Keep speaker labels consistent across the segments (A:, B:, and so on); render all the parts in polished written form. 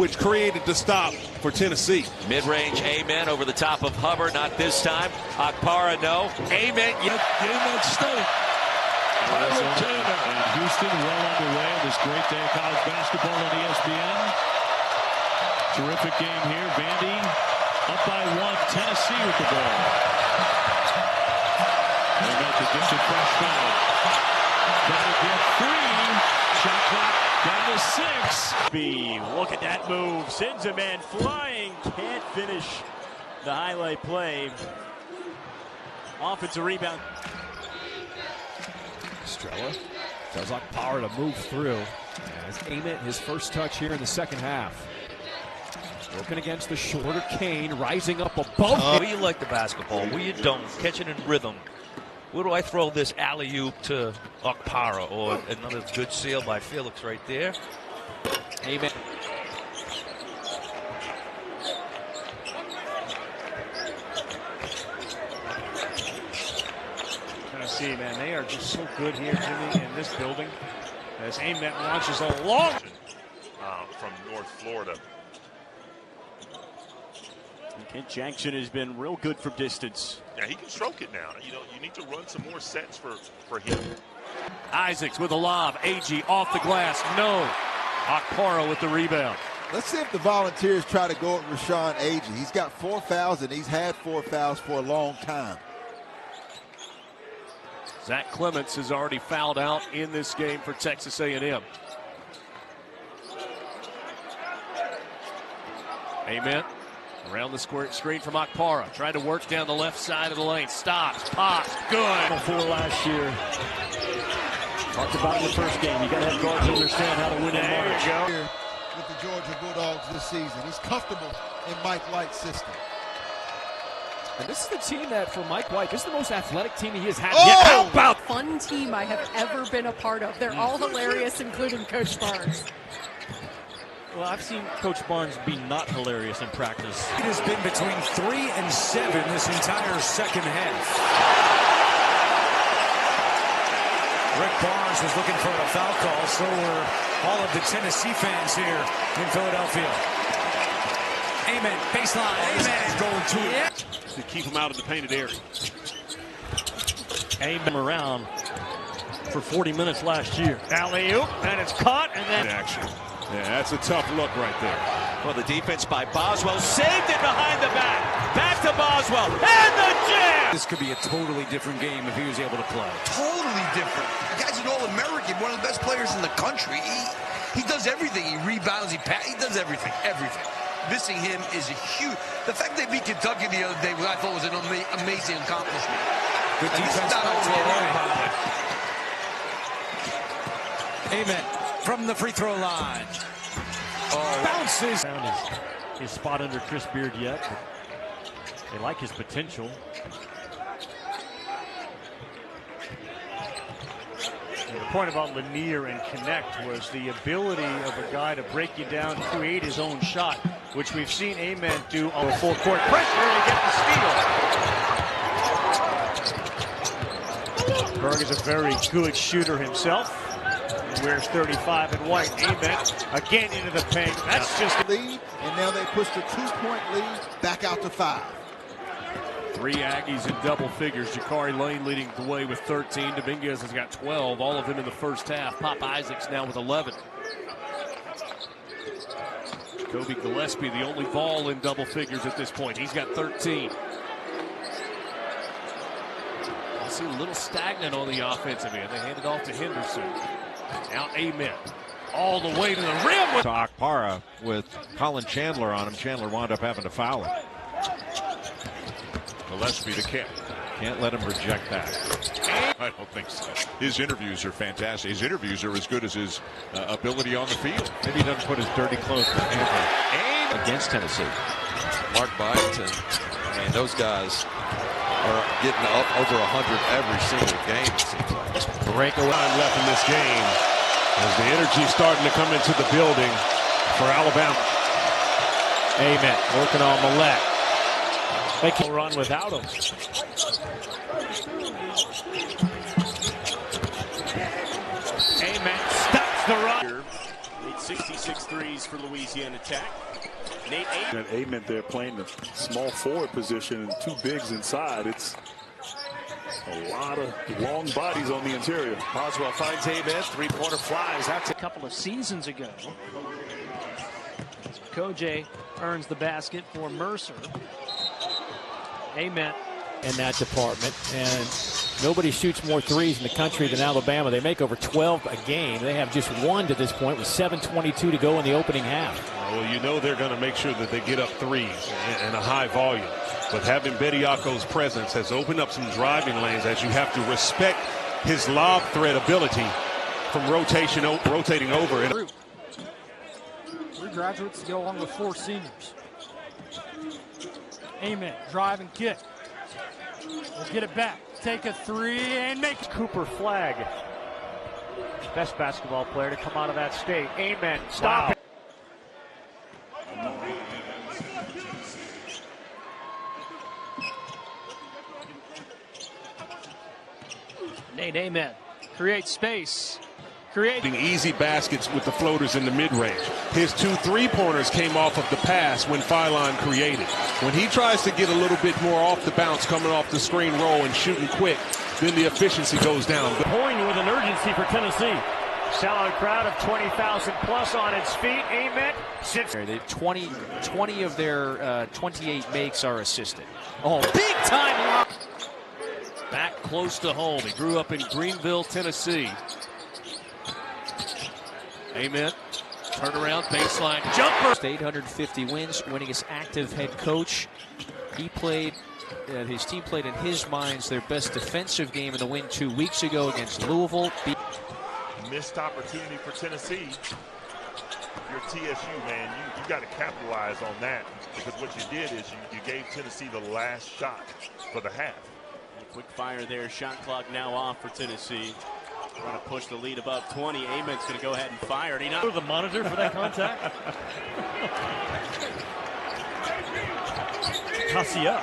A: which created the stop for Tennessee.
B: Mid-range Ament over the top of Hubbard, not this time. Akpara, no. Ament,
C: Game on state. And Houston well underway on this great day of college basketball on ESPN. Terrific game here. Vandy up by 1. Tennessee with the ball. Ament, the gifted freshman. Gotta get 3. Shot clock down to 6.
D: Look at that move. Sends a man flying. Can't finish the highlight play. Offensive rebound.
E: Estrella tells Akpara to move through. As Ament, his first touch here in the second half. Working against the shorter Kane, rising up above.
B: where you like the basketball, where you don't, catching in rhythm. Where do I throw this alley-oop to Akpara, or another good seal by Felix right there?
E: Ament.
D: Tennessee, man, they are just so good here, Jimmy, in this building. As Ament launches a long
F: from North Florida.
D: Kent Jackson has been real good from distance.
F: Yeah, he can stroke it now. You know, you need to run some more sets for him.
D: Isaacs with a lob. AG off the glass. No. Akpara with the rebound.
G: Let's see if the Volunteers try to go at Rashawn Agee. He's got 4 fouls, and he's had 4 fouls for a long time.
D: Zach Clements has already fouled out in this game for Texas A&M. Ament around the screen from Akpara. Trying to work down the left side of the lane. Stops, pops, good. For last year. Talked about in the first game. You got to have guards to understand how to win in March.
G: There you go. With the Georgia Bulldogs this season. He's comfortable in Mike White's system.
E: And this is the team that, for Mike White, this is the most athletic team he has had.
G: Oh!
E: Yeah, how about
H: fun team I have ever been a part of. They're all hilarious, including Coach Barnes.
D: Well, I've seen Coach Barnes be not hilarious in practice.
C: It has been between 3 and 7 this entire second half. Rick Barnes was looking for a foul call, so were all of the Tennessee fans here in Philadelphia. Ament, baseline. Ament going to it.
A: To keep him out of the painted area.
D: Ament around for 40 minutes last year. Alley-oop, and it's caught, and then
A: Action. Yeah, that's a tough look right there.
B: Well, the defense by Boswell saved it behind the back. Back to Boswell, and the jam!
C: This could be a totally different game if he was able to play.
I: Totally different. The guy's an All-American, one of the best players in the country. He does everything. He rebounds, he does everything, everything. Missing him is a huge. The fact they beat Kentucky the other day, I thought was an amazing accomplishment.
C: Good
I: And
C: defense
I: this is not
C: by
I: over yet.
C: Ament from the free throw line. Bounces.
D: found his spot under Chris Beard yet, but they like his potential. And the point about Lanier and Connect was the ability of a guy to break you down, create his own shot, which we've seen Ament do on the full court pressure to get the steal. Berg is a very good shooter himself. He wears 35 in white. Ament again into the paint. That's just
G: Lead, and now they pushed a 2-point lead back out to 5.
D: 3 Aggies in double figures. Jakari Lane leading the way with 13. Dominguez has got 12, all of them in the first half. Pop Isaacs now with 11. Kobe Gillespie, the only ball in double figures at this point. He's got 13. I see a little stagnant on the offensive end. They hand it off to Henderson. Now Ament all the way to the rim.
J: To Akpara with Colin Chandler on him. Chandler wound up having to foul him.
A: Gillespie to Kent.
J: Can't let him reject that.
A: I don't think so. His interviews are fantastic. His interviews are as good as his ability on the field.
J: Maybe he doesn't put his dirty clothes on
B: Against Tennessee. Mark Byington, and those guys are getting up over 100 every single game, it seems like.
A: Breakaway left in this game as the energy starting to come into the building for Alabama.
D: Ament working on Millette. They can run without him. Ament stops the run. 66 threes for Louisiana Tech. Nate
F: Ament there playing the small forward position and two bigs inside. It's a lot of long bodies on the interior.
D: Boswell finds Ament. Three-pointer flies. That's a couple of seasons ago. Koj earns the basket for Mercer. Ament
E: in that department, and nobody shoots more threes in the country than Alabama. They make over 12 a game. They have just one to this point with 7:22 to go in the opening half.
A: Well, you know they're going to make sure that they get up threes in a high volume. But having Bediako's presence has opened up some driving lanes as you have to respect his lob threat ability from rotating over.
K: Three graduates to go along with 4 seniors. Ament, drive and kick. We'll get it back. Take a 3 and make it.
L: Cooper Flag. Best basketball player to come out of that state. Ament, stop it.
D: Nate Ament creates space.
A: Easy baskets with the floaters in the mid-range. His 2 3-pointers came off of the pass when Phylon created. When he tries to get a little bit more off the bounce, coming off the screen roll and shooting quick, then the efficiency goes down.
L: Pouring with an urgency for Tennessee. Sellout crowd of 20,000 plus on its feet. Ament sits.
M: 20 of their 28 makes are assisted. Oh, big time!
D: Back close to home. He grew up in Greenville, Tennessee. Ament, turnaround, baseline, jumper.
M: 850 wins, winning his active head coach. He played, his team played in his minds their best defensive game in the win 2 weeks ago against Louisville.
F: Missed opportunity for Tennessee. If you're TSU, man, you got to capitalize on that, because what you did is you gave Tennessee the last shot for the half.
D: Quick fire there. Shot clock now off for Tennessee. Trying to push the lead above 20. Ament's going to go ahead and fire. And he not
L: the monitor for that contact. Cassia,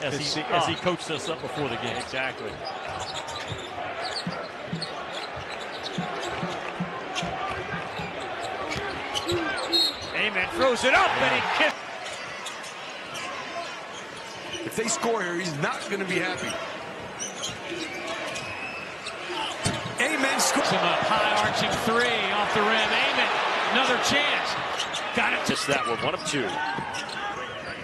L: as he coached us up before the game.
D: Exactly.
L: Ament throws it up and he kicks.
I: If they score here, he's not going to be happy.
K: Ament scores him up. High arching 3 off the rim. Ament, another chance. Got it.
L: Just that one of 2.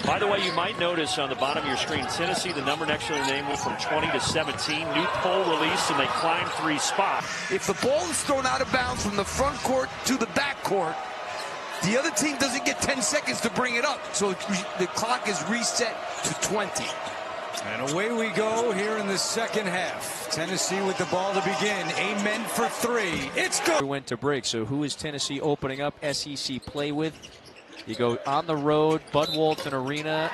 L: By the way, you might notice on the bottom of your screen, Tennessee, the number next to their name went from 20 to 17. New pole release, and they climbed 3 spots.
I: If the ball is thrown out of bounds from the front court to the back court, the other team doesn't get 10 seconds to bring it up. So the clock is reset to 20.
C: And away we go here in the second half. Tennessee with the ball to begin. Ament for 3. It's good.
M: We went to break. So who is Tennessee opening up SEC play with? You go on the road, Bud Walton Arena.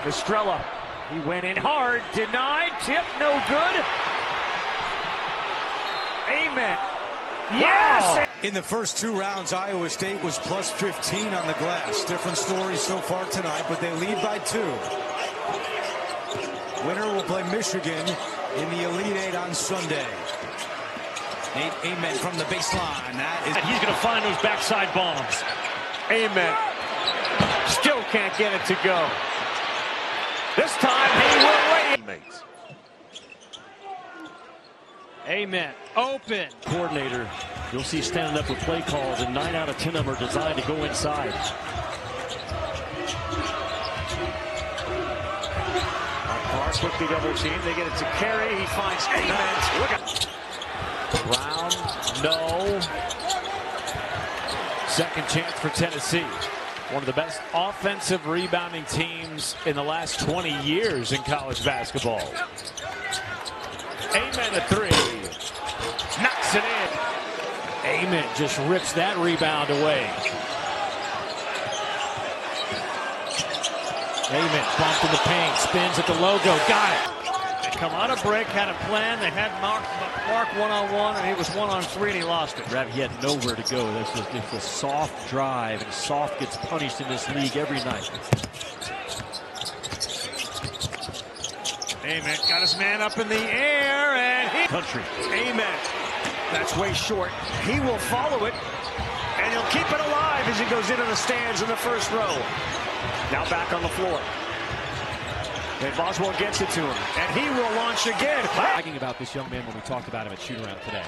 L: Estrella, he went in hard, denied, tip, no good. Ament. Yes!
C: Wow. In the first 2 rounds, Iowa State was plus 15 on the glass. Different story so far tonight, but they lead by 2. Winner will play Michigan in the Elite 8 on Sunday. Nate Ament from the baseline.
L: And he's going to find those backside bombs.
E: Ament
L: Still can't get it to go. This time he will wait.
K: Ament open.
L: Coordinator, you'll see standing up with play calls, and 9 out of 10 of them are designed to go inside. Clark quickly double team. They get it to Carey. He finds Ament. Look at Brown. No. Second chance for Tennessee. One of the best offensive rebounding teams in the last 20 years in college basketball. Ament a 3. Knocks it in. Ament just rips that rebound away. Ament bumped in the paint, spins at the logo, got it. They come out of break, had a plan. They had Mark one-on-one, and he was 1-on-3, and he lost it. He had nowhere to go. It's a soft drive, and soft gets punished in this league every night. Ament got his man up in the air, and he... Country. Ament. That's way short. He will follow it. he'll keep it alive as he goes into the stands in the first row. Now back on the floor. And Boswell gets it to him, and he will launch again.
E: Talking about this young man when we talked about him at shoot-around today.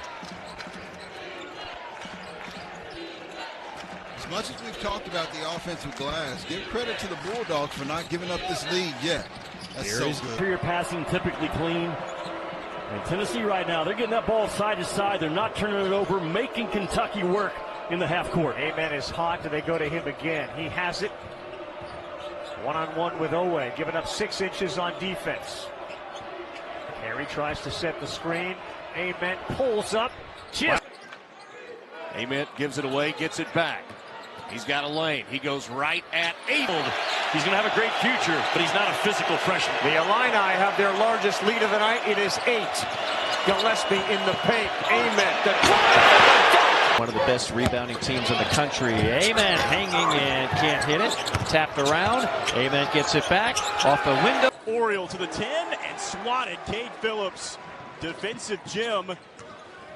G: As much as we've talked about the offensive glass, give credit to the Bulldogs for not giving up this lead yet. That's so good.
N: Interior passing typically clean. And Tennessee right now, they're getting that ball side to side. They're not turning it over, making Kentucky work in the half court.
L: Ament is hot, and they go to him again. He has it. One-on-one with Owe, giving up 6 inches on defense. Carey tries to set the screen. Ament pulls up.
D: Ament gives it away, gets it back. He's got a lane. He goes right at Ament. He's going to have a great future, but he's not a physical freshman.
L: The Illini have their largest lead of the night. It is 8. Gillespie in the paint. Ament.
M: One of the best rebounding teams in the country. Ament hanging and can't hit it. Tapped around. Ament gets it back off the window.
O: Oriole to the 10 and swatted. Cade Phillips, defensive gem.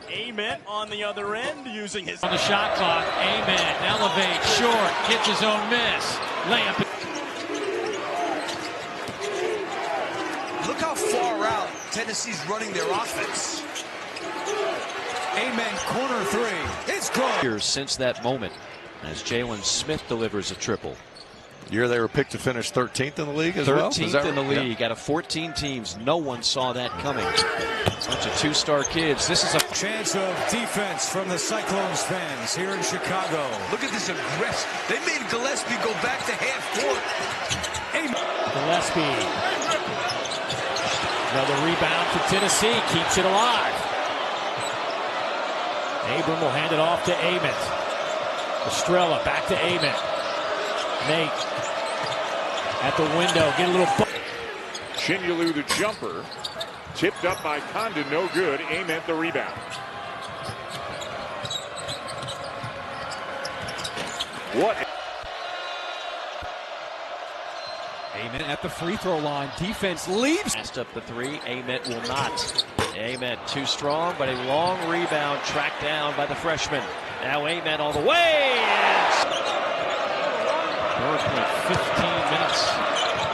O: Ament on the other end using his...
K: On the shot clock, Ament elevates short, gets his own miss. Layup.
I: Look how far out Tennessee's running their offense.
C: Ament, corner 3. It's good.
M: Years since that moment as Jalen Smith delivers a triple.
J: Year they were picked to finish 13th in the league as
M: 13th
J: well?
M: in the league. Out of 14 teams, no one saw that coming. Bunch of 2-star kids. This is a
C: chance of defense from the Cyclones fans here in Chicago.
I: Look at this aggressive. They made Gillespie go back to half court.
L: Gillespie. Another rebound for Tennessee. Keeps it alive. Abram will hand it off to Ament. Estrella back to Ament. Nate at the window. Get a little...
P: Shinyulu the jumper. Tipped up by Condon. No good. Ament the rebound. What?
E: Ament at the free throw line. Defense leaves.
M: Passed up the 3. Ament will not. Ament too strong, but a long rebound tracked down by the freshman. Now Ament all the way.
L: Burke played 15 minutes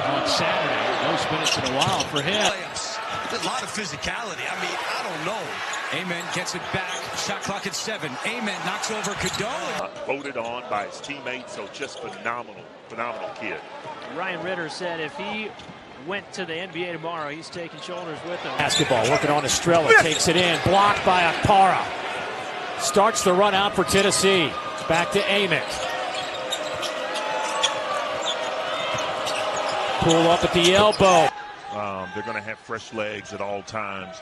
L: on Saturday. Most minutes in a while for him.
I: A lot of physicality. I mean, I don't know.
C: Ament gets it back. Shot clock at 7. Ament knocks over Cadone.
F: Voted on by his teammates, so just phenomenal kid.
Q: Ryan Ritter said if he went to the NBA tomorrow, he's taking shoulders with him.
L: Basketball working on Estrella. Takes it in. Blocked by Akpara. Starts the run out for Tennessee. Back to Ament. Pull up at the elbow.
F: They're going to have fresh legs at all times.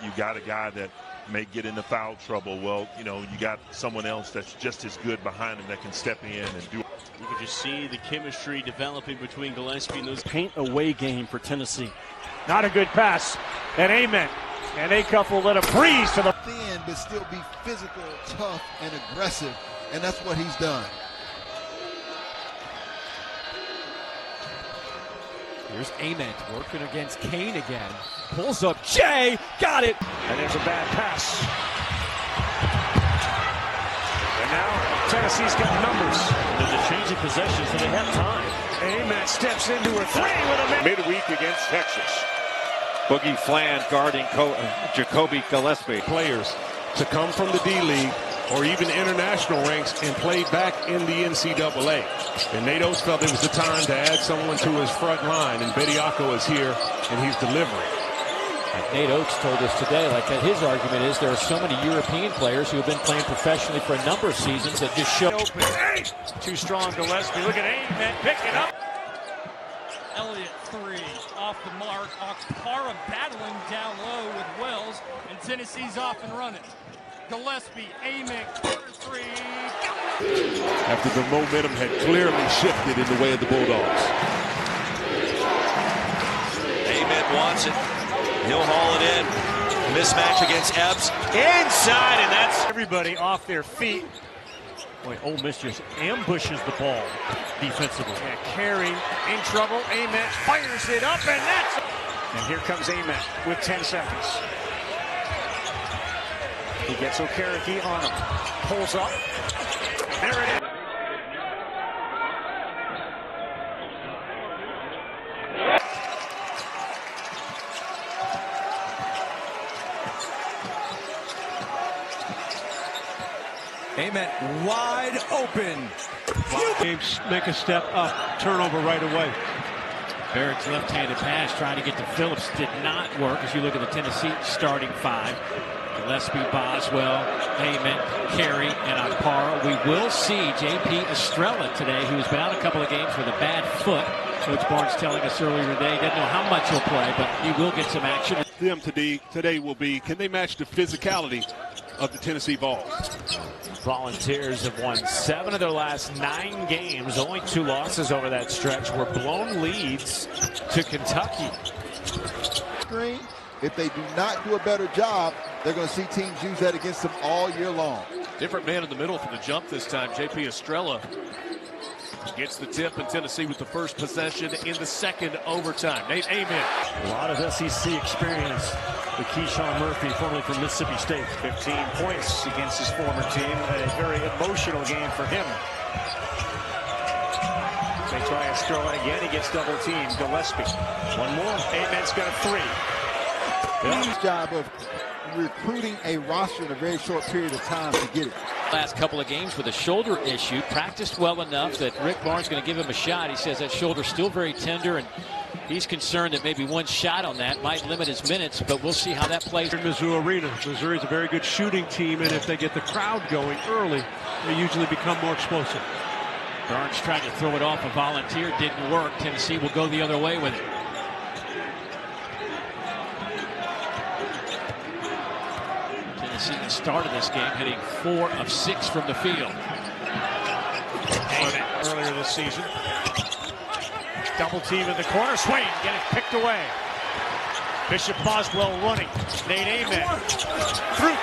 F: You got a guy that may get into foul trouble. Well, you got someone else that's just as good behind him that can step in and do it.
D: You can just see the chemistry developing between Gillespie and those.
N: Paint away game for Tennessee.
L: Not a good pass. And Ament. And Acuff will let him breeze to the...
G: Thin, but still be physical, tough, and aggressive. And that's what he's done.
E: Here's Ament working against Kane again. Pulls up. Jay got it.
L: And there's a bad pass. And now Tennessee's got numbers.
N: They're changing possessions, so they have time.
L: Ament steps into a 3 with a
P: Midweek against Texas.
J: Boogie Fland guarding Jacoby Gillespie.
A: Players to come from the D-League or even international ranks and play back in the NCAA. And Nate Oates felt it was the time to add someone to his front line, and Bediako is here, and he's delivering.
L: Like Nate Oates told us today, his argument is there are so many European players who have been playing professionally for a number of seasons that just show. Too strong, Gillespie. Look at Ament, pick it up.
O: Elliott 3 off the mark. Akpara battling down low with Wells, and Tennessee's off and running. Gillespie, Ament, corner 3.
A: After the momentum had clearly shifted in the way of the Bulldogs.
B: Ament wants it. He'll haul it in. Mismatch against Epps. Inside, and that's
L: everybody off their feet.
N: Boy, Ole Miss just ambushes the ball defensively.
L: Yeah, Carey in trouble. Ament fires it up, and that's... And here comes Ament with 10 seconds. He gets Okereke on him. Pulls up.
K: There it is.
C: Ament wide open.
L: Games make a step up. Turnover right away. Barrett's left-handed pass trying to get to Phillips did not work as you look at the Tennessee starting five. Gillespie, Boswell, Ament, Carey, and Akpara. We will see J.P. Estrella today, who has been out a couple of games with a bad foot. Coach Barnes telling us earlier today, doesn't know how much he'll play, but he will get some action.
A: Them today will be, can they match the physicality of the Tennessee Vols?
K: Volunteers have won 7 of their last 9 games. Only 2 losses over that stretch were blown leads to Kentucky.
G: Screen, if they do not do a better job, they're going to see teams use that against them all year long.
D: Different man in the middle for the jump this time. J.P. Estrella gets the tip, and Tennessee with the first possession in the second overtime. Nate Ament.
N: A lot of SEC experience with Keyshawn Murphy, formerly from Mississippi State.
K: 15 points against his former team. A very emotional game for him. They try Estrella again. He gets double teamed. Gillespie. One more. Ament's got a 3.
G: Huge job of recruiting a roster in a very short period of time to get it.
M: Last couple of games with a shoulder issue, practiced well enough that Rick Barnes is going to give him a shot. He says that shoulder's still very tender, and he's concerned that maybe one shot on that might limit his minutes, but we'll see how that plays.
E: In Mizzou Arena, Missouri's a very good shooting team, and if they get the crowd going early, they usually become more explosive.
M: Barnes tried to throw it off a volunteer, didn't work. Tennessee will go the other way with it. Tennessee started this game hitting 4 of 6 from the field.
K: Earlier this season. Double team in the corner. Swain get it picked away. Bishop Boswell running. Nate Ament through.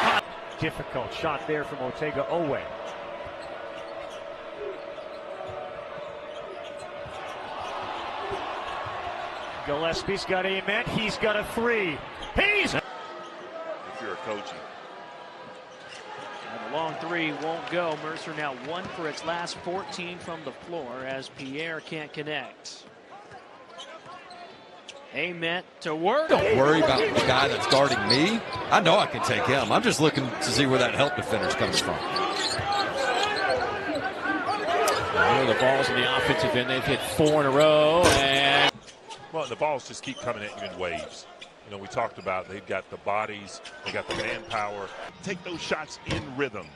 K: Difficult shot there from Ortega Owe. Gillespie's got Ament. He's got a 3. He's.
F: If you're a coach.
Q: And the long 3 won't go. Mercer now 1 for its last 14 from the floor as Pierre can't connect. Ament to work.
R: Don't worry about the guy that's guarding me. I know I can take him. I'm just looking to see where that help defender's coming from.
M: The balls in the offensive end. They've hit 4 in a row. And
F: Well, the balls just keep coming at you in waves. You know, we talked about they've got the bodies, they got the manpower. Take those shots in rhythm.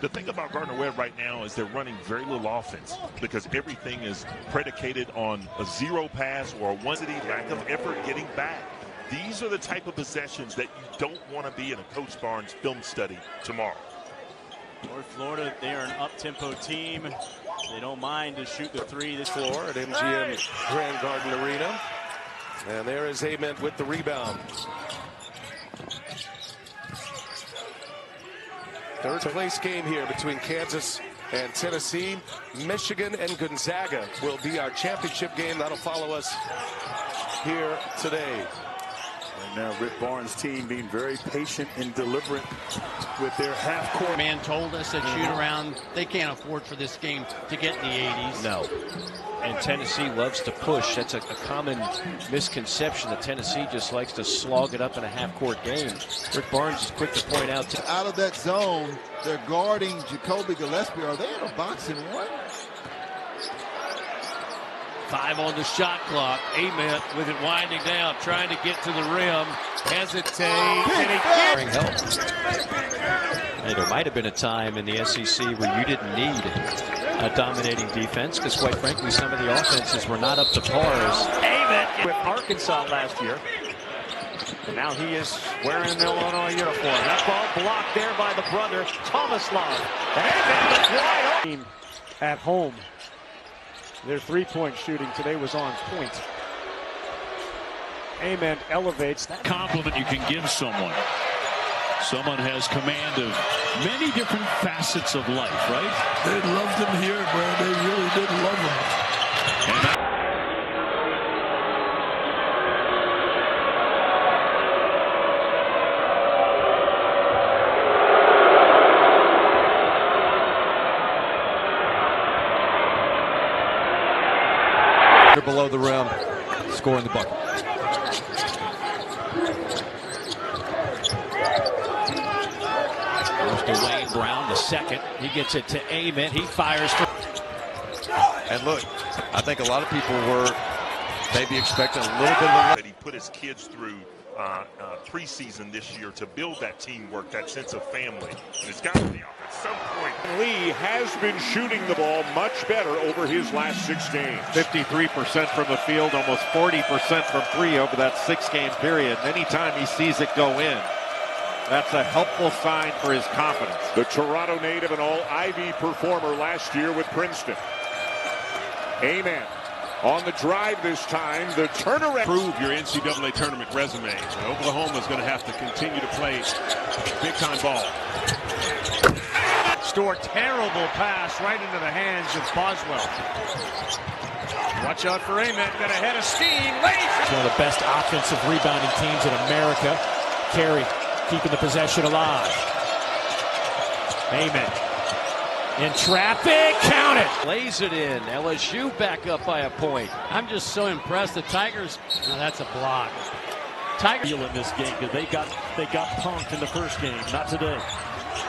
F: The thing about Gardner-Webb right now is they're running very little offense because everything is predicated on a 0 pass or a 1 lack of effort getting back. These are the type of possessions that you don't want to be in a Coach Barnes film study tomorrow.
S: North Florida, they are an up-tempo team. They don't mind to shoot the 3 this floor at MGM Grand Garden Arena. And there is Ament with the rebound. Third place game here between Kansas and Tennessee. Michigan and Gonzaga will be our championship game. That'll follow us here today.
T: Right now, Rick Barnes' team being very patient and deliberate with their half-court.
U: Man told us that shoot around, they can't afford for this game to get in the 80s.
M: no. And Tennessee loves to push. That's a common misconception that Tennessee just likes to slog it up in a half-court game. Rick Barnes is quick to point out.
G: Out of that zone, they're guarding Jacoby Gillespie. Are they in a box and 1?
D: 5 on the shot clock. Ament with it winding down, trying to get to the rim. Hesitate. And he gets
M: Hey, there might have been a time in the SEC where you didn't need a dominating defense because, quite frankly, some of the offenses were not up to par.
K: Ament with Arkansas last year. And now he is wearing an Illinois uniform. That ball blocked there by the brother, Tomislav. Ament is wide open.
E: At home, their three-point shooting today was on point. Ament elevates that
V: compliment you can give someone. Someone has command of many different facets of life, right?
W: They loved him here, Brad. They really did love him.
V: And
R: below the rim, scoring the bucket.
M: Goes to Wayne Brown, the second. He gets it to Ament. He fires for.
J: And look, I think a lot of people were maybe expecting a little bit of
F: that he put his kids through preseason this year to build that teamwork, that sense of family. And it's got to be off at some point.
H: Lee has been shooting the ball much better over his last 6 games.
J: 53% from the field, almost 40% from 3 over that 6-game period. And anytime he sees it go in, that's a helpful sign for his confidence.
H: The Toronto native, an all-Ivy performer last year with Princeton. Ament on the drive this time. The turnaround.
A: Prove your NCAA tournament resume. And Oklahoma's going to have to continue to play big-time ball.
K: Store terrible pass right into the hands of Boswell. Watch out for Ament. Got a head of steam.
E: It's one of the best offensive rebounding teams in America. Carey keeping the possession alive. Ament in traffic, count it.
M: Lays it in. LSU back up by a point.
L: I'm just so impressed. The Tigers, that's a block.
N: Tigers in this game because they got punked in the first game. Not today.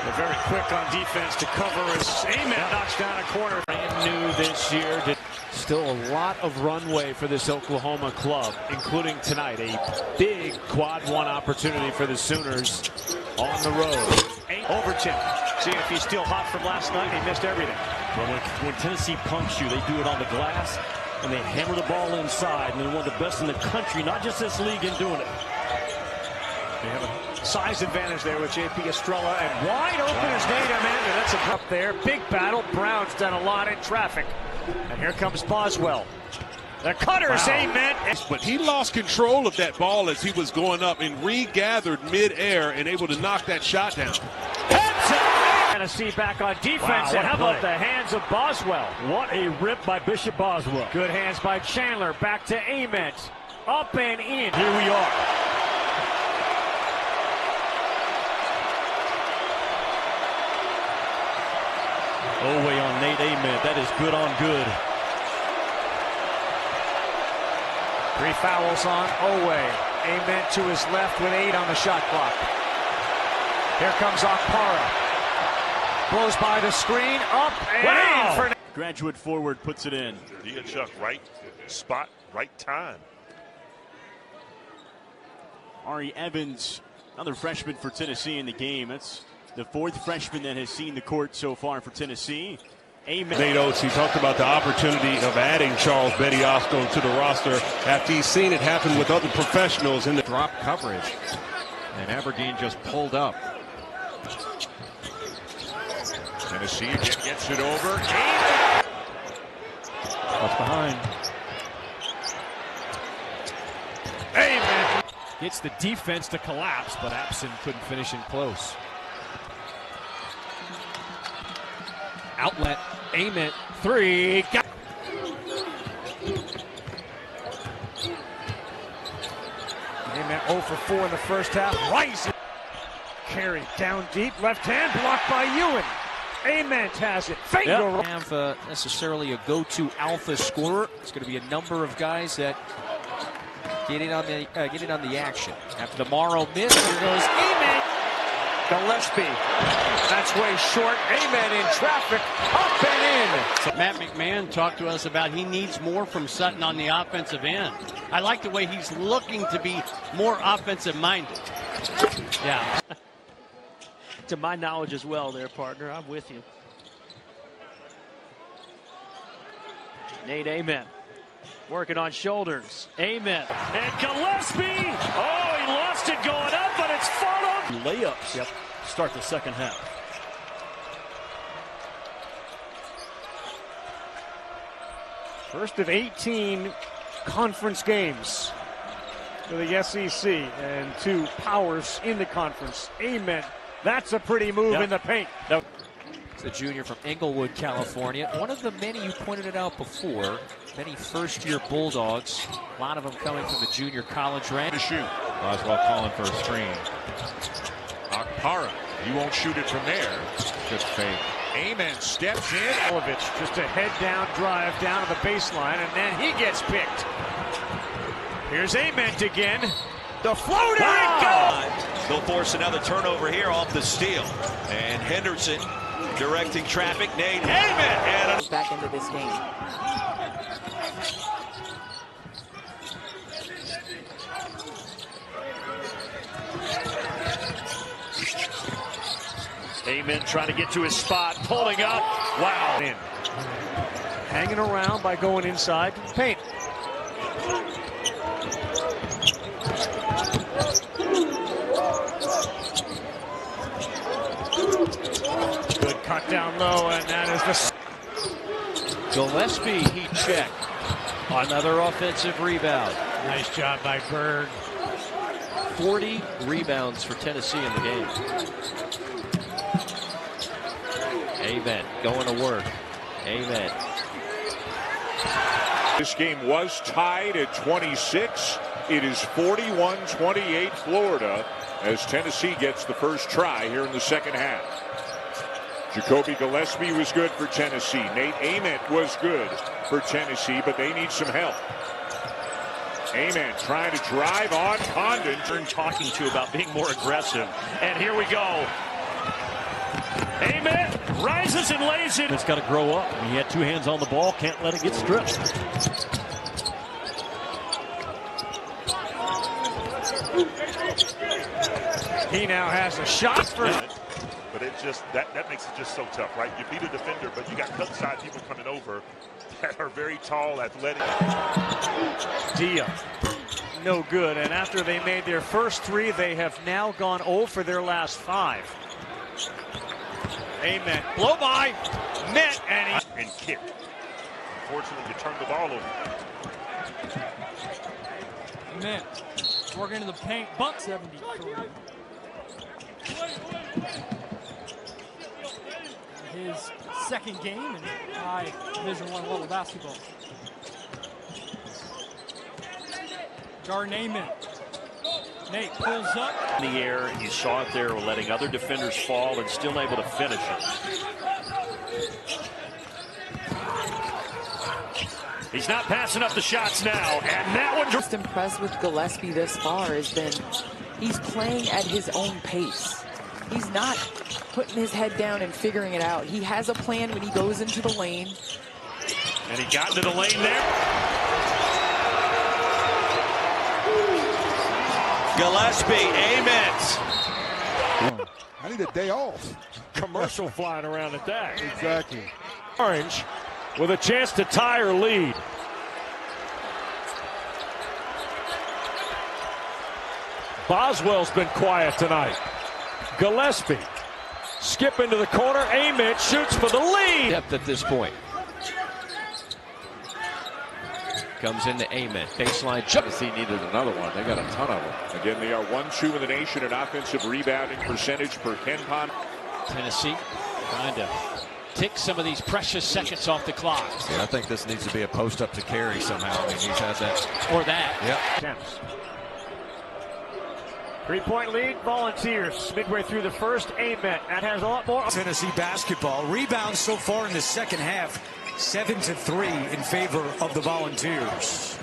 K: They're very quick on defense to cover as Ament knocks down a corner.
E: Brand new this year. Still a lot of runway for this Oklahoma club, including tonight. A big quad 1 opportunity for the Sooners on the road.
K: Overton, see if he's still hot from last night. He missed everything.
N: Well, when Tennessee punks you, they do it on the glass, and they hammer the ball inside, and they're one of the best in the country, not just this league, in doing it.
K: They have a size advantage there with J.P. Estrella, and wide open is Nate Ament. That's a up there. Big battle. Brown's done a lot in traffic. And here comes Boswell. The cutters, Ament.
A: But he lost control of that ball as he was going up and regathered mid-air and able to knock that shot down.
K: Tennessee back on defense. And how about the hands of Boswell?
N: What a rip by Bishop Boswell.
K: Good hands by Chandler. Back to Ament. Up and in.
N: Here we are. Oway on Nate Ament. That is good on good.
K: 3 fouls on Oway. Ament to his left with 8 on the shot clock. Here comes Okpara. Blows by the screen. Up and in for...
N: Graduate forward puts it in.
F: Yeah, Chuck, right spot, right time.
N: Ari Evans, another freshman for Tennessee in the game. That's the 4th freshman that has seen the court so far for Tennessee.
A: Nate Oates, he talked about the opportunity of adding Charles Bettiosco to the roster after he's seen it happen with other professionals in the
J: drop coverage. And Aberdeen just pulled up.
H: Tennessee gets it over.
E: What's behind?
K: Ament
E: gets the defense to collapse, but Abson couldn't finish in close. Outlet, Ament, 3.
K: Ament 0 for 4 in the first half. Rising. Carry down deep. Left hand blocked by Ewan. Ament has it.
M: Don't have necessarily a go-to alpha scorer. It's going to be a number of guys that get in on the action. After the Morrow miss, here goes Ament.
K: Gillespie. That's way short. Ament in traffic. Up and in.
U: So Matt McMahon talked to us about he needs more from Sutton on the offensive end. I like the way he's looking to be more offensive minded.
Q: Yeah. To my knowledge as well there, partner. I'm with you. Nate Ament working on shoulders. Ament.
N: And Gillespie. Oh, he lost it going up, but it's followed. Layups. Yep. Start the second half.
K: First of 18 conference games for the SEC and 2 powers in the conference. Ament. That's a pretty move in the paint.
M: It's a junior from Englewood, California. One of the many, you pointed it out before, many first-year Bulldogs. A lot of them coming from the junior college rank.
H: To shoot.
J: Boswell calling for a screen.
H: Okpara. He won't shoot it from there.
J: Good fake.
K: Ament steps in. Just a head-down drive down to the baseline, and then he gets picked. Here's Ament again. The floater, it goes!
B: They'll force another turnover here off the steal. And Henderson directing traffic. Nate Ament and
I: back into this game.
K: Ament trying to get to his spot, pulling up. Wow. In. Hanging around by going inside to the paint. Good cut down low, and that is the...
L: Gillespie, he checked. Another offensive rebound.
K: Nice job by Bird.
L: 40 rebounds for Tennessee in the game. Ament going to work. Ament.
H: This game was tied at 26. It is 41-28 Florida as Tennessee gets the first try here in the second half. Jacoby Gillespie was good for Tennessee. Nate Ament was good for Tennessee, but they need some help. Ament trying to drive on Condon.
K: Talking to about being more aggressive. And here we go. Ament rises and lays it.
N: It's got to grow up. He had two hands on the ball. Can't let it get stripped.
K: He now has a shot for it.
F: But it just that makes it just so tough, right? You beat a defender, but you got cut side people coming over that are very tall, athletic.
K: Dia, no good. And after they made their first three, they have now gone 0 for their last 5. Ament, blow by, met,
F: and kick. Unfortunately, you turned the ball over.
O: Ament, working into the paint, buck 73. His second game in high Division I level basketball. Garden Ament. Nate pulls up.
K: in the air, and you saw it there, letting other defenders fall and still able to finish it. He's not passing up the shots now, and that one.
I: Most impressed with Gillespie this far has been he's playing at his own pace. He's not putting his head down and figuring it out. He has a plan when he goes into the lane.
K: And he got into the lane there.
B: Gillespie, Ament.
G: I need a day off.
N: Commercial flying around at that.
G: Exactly.
N: Orange with a chance to tie or lead. Boswell's been quiet tonight. Gillespie skip into the corner. Ament shoots for the lead.
L: Depth at this point. Comes into Ament. Baseline jump.
H: Tennessee needed another one. They got a ton of them. Again, they are 1-2 in the nation in offensive rebounding percentage per KenPom.
M: Tennessee trying to tick some of these precious seconds off the clock.
R: Yeah, I think this needs to be a post up to carry somehow. I mean, he's had that.
M: Or that.
R: Yep.
K: 3-point lead, Volunteers. Midway through the first, Ament. That has a lot more.
C: Tennessee basketball. Rebounds so far in the second half. 7-3 in favor of the Volunteers.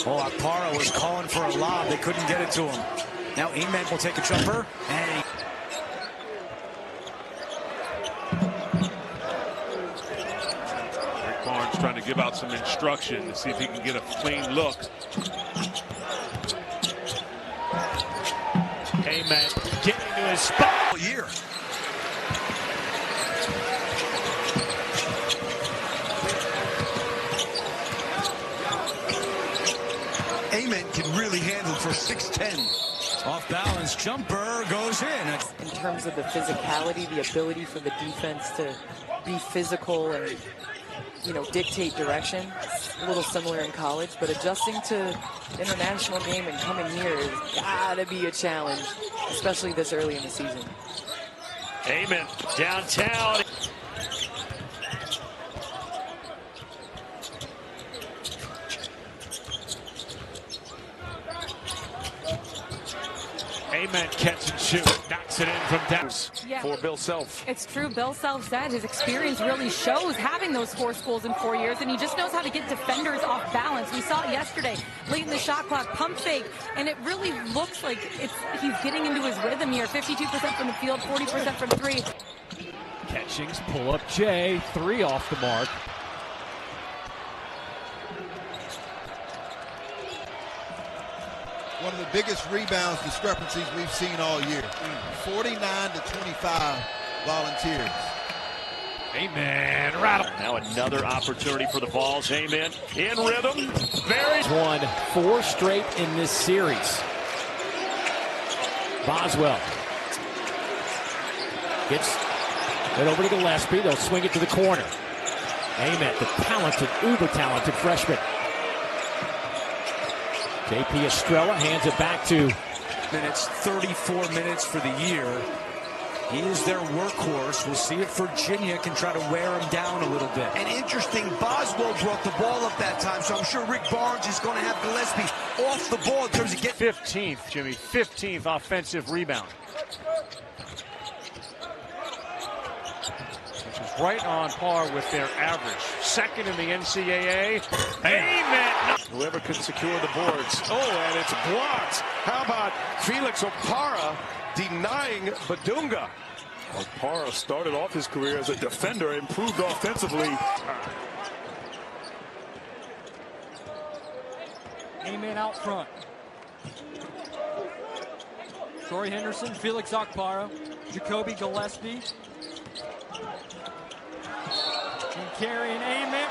C: Oh, Akpara was calling for a lob. They couldn't get it to him. Now Ament will take a jumper. And
A: Rick Barnes trying to give out some instruction to see if he can get a clean look.
K: Ament getting to his spot.
R: Year.
C: Ament can really handle for 6'10". Off balance jumper goes in.
I: In terms of the physicality, the ability for the defense to be physical and, you know, dictate direction. A little similar in college, but adjusting to international game and coming here has gotta be a challenge, especially this early in the season.
K: Ament downtown.
E: Ament catch and shoot. Knocks it in from down.
P: For Bill Self.
S: It's true. Bill Self said his experience really shows having those 4 schools in 4 years, and he just knows how to get defenders off balance. We saw it yesterday, late in the shot clock, pump fake, and it really looks like he's getting into his rhythm here. 52% from the field, 40% from 3.
L: Catchings, pull up Jay, 3 off the mark.
G: One of the biggest rebounds discrepancies we've seen all year. 49 to 25 Volunteers.
V: Amen. Rattle. Now another opportunity for the Vols. Amen. In rhythm. Very.
L: Won 4 straight in this series. Boswell gets it over to Gillespie. They'll swing it to the corner. Ament, the talented, uber talented freshman. JP Estrella hands it back to.
C: Minutes, 34 minutes for the year. He is their workhorse. We'll see if Virginia can try to wear him down a little bit.
T: And interesting, Boswell brought the ball up that time, so I'm sure Rick Barnes is going to have Gillespie off the ball in terms of getting.
K: 15th, Jimmy, 15th offensive rebound. Which is right on par with their average. Second in the NCAA. Amen.
V: Whoever can secure the boards. Oh, and it's blocked. How about Felix Opara denying Badunga? Opara started off his career as a defender, improved offensively.
O: Amen out front. Troy Henderson, Felix Okpara, Jacoby Gillespie. And carrying Amen